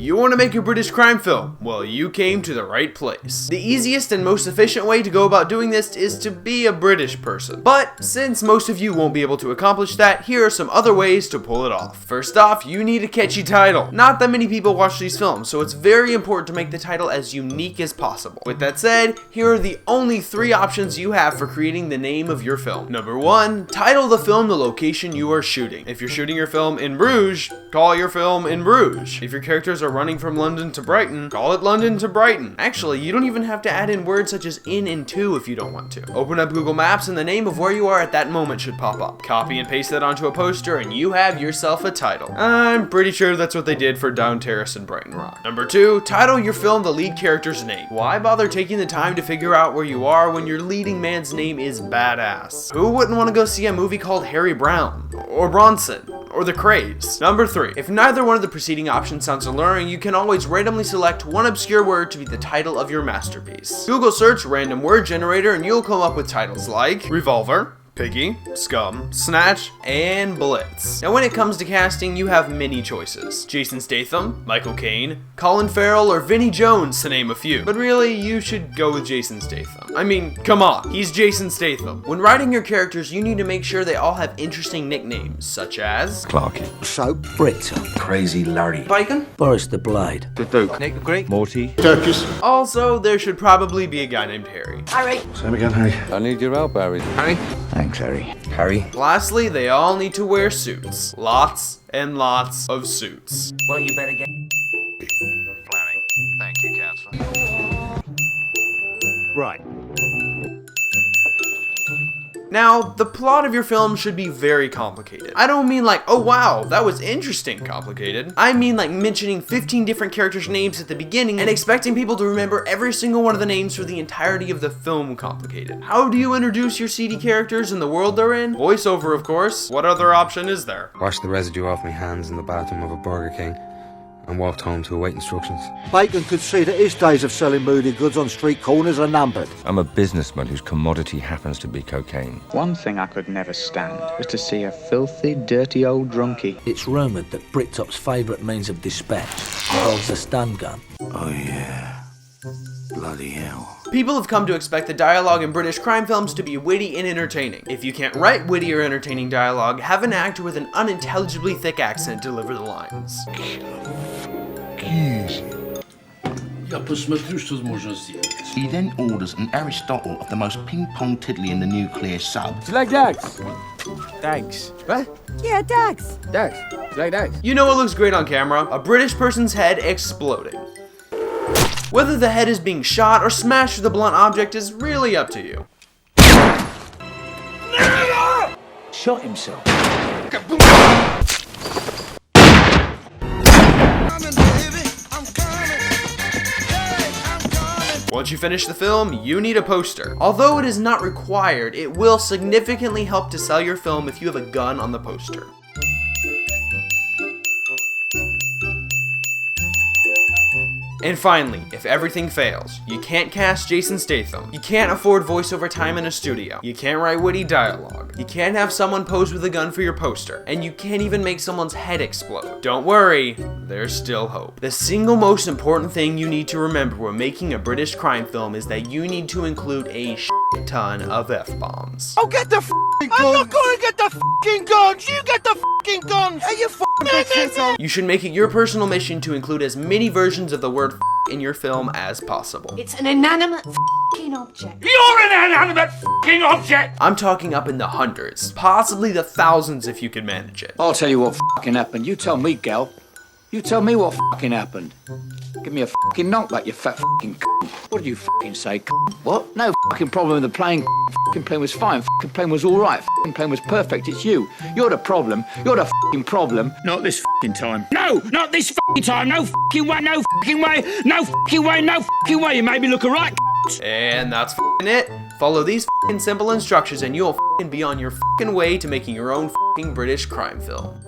You want to make a British crime film? Well, you came to the right place. The easiest and most efficient way to go about doing this is to be a British person. But since most of you won't be able to accomplish that, here are some other ways to pull it off. First off, you need a catchy title. Not that many people watch these films, so it's very important to make the title as unique as possible. With that said, here are the only 3 options you have for creating the name of your film. Number 1, title the film the location you are shooting. If you're shooting your film in Bruges, call your film in Bruges. If your characters are running from London to Brighton, call it London to Brighton. Actually, you don't even have to add in words such as in and to if you don't want to. Open up Google Maps and the name of where you are at that moment should pop up. Copy and paste that onto a poster and you have yourself a title. I'm pretty sure that's what they did for Down Terrace and Brighton Rock. Number 2, title your film the lead character's name. Why bother taking the time to figure out where you are when your leading man's name is badass? Who wouldn't want to go see a movie called Harry Brown? Or Bronson? Or The Craze? Number 3, if neither one of the preceding options sounds alluring, you can always randomly select one obscure word to be the title of your masterpiece. Google search random word generator and you'll come up with titles like Revolver, Piggy, Scum, Snatch, and Blitz. Now when it comes to casting, you have many choices. Jason Statham, Michael Caine, Colin Farrell, or Vinnie Jones to name a few. But really, you should go with Jason Statham. I mean, come on, he's Jason Statham. When writing your characters, you need to make sure they all have interesting nicknames, such as Clarky, Soap, Brittle, Crazy Larry, Bacon, Boris the Blade, the Duke, Nick the Greek, Morty, Turkish. Also, there should probably be a guy named Harry. Harry. Same again, Harry. I need your help, Harry. Harry. Thanks, Harry. Harry. Lastly, they all need to wear suits. Lots and lots of suits. Well, you better get Planning. Thank you, Counselor. right. Now, the plot of your film should be very complicated. I don't mean like, oh wow, that was interesting complicated. I mean like mentioning 15 different characters' names at the beginning and expecting people to remember every single one of the names for the entirety of the film complicated. How do you introduce your seedy characters and the world they're in? Voiceover, of course. What other option is there? Washed the residue off my hands in the bathroom of a Burger King and walked home to await instructions. Bacon could see that his days of selling moody goods on street corners are numbered. I'm a businessman whose commodity happens to be cocaine. One thing I could never stand was to see a filthy, dirty old drunkie. It's rumoured that Brittop's favourite means of dispatch involves a stun gun. Oh yeah. Bloody hell. People have come to expect the dialogue in British crime films to be witty and entertaining. If you can't write witty or entertaining dialogue, have an actor with an unintelligibly thick accent deliver the lines. He then orders an Aristotle of the most ping-pong tiddly in the nuclear sub. It's like Dax. Dax. What? Yeah, Dax. Dax. It's like Dax. You know what looks great on camera? A British person's head exploding. Whether the head is being shot or smashed with a blunt object is really up to you. Shot himself. Once you finish the film, you need a poster. Although it is not required, it will significantly help to sell your film if you have a gun on the poster. And finally, if everything fails, you can't cast Jason Statham, you can't afford voiceover time in a studio, you can't write witty dialogue, you can't have someone pose with a gun for your poster, and you can't even make someone's head explode. Don't worry, there's still hope. The single most important thing you need to remember when making a British crime film is that you need to include a ton of F-bombs. Oh, get the f***ing guns! I'm not gonna get the f***ing guns! You get the f***ing guns! Are you f***ing bitch? You should make it your personal mission to include as many versions of the word f*** in your film as possible. It's an inanimate f***ing object. You're an inanimate f***ing object! I'm talking up in the hundreds, possibly the thousands if you could manage it. I'll tell you what f***ing happened. You tell me, gal. You tell me what f***ing happened. Give me a f***ing knockback, you fat f***ing c***. What did you f***ing say, c***? What? No f***ing problem with the plane, c***. F***ing plane was fine. F***ing plane was alright. F***ing plane was perfect. It's you. You're the problem. You're the f***ing problem. Not this f***ing time. No! Not this f***ing time! No f***ing way! No f***ing way! No f***ing way! No f***ing way! You made me look alright, c***. And that's f***ing it. Follow these f***ing simple instructions and you'll f***ing be on your f***ing way to making your own f***ing British crime film.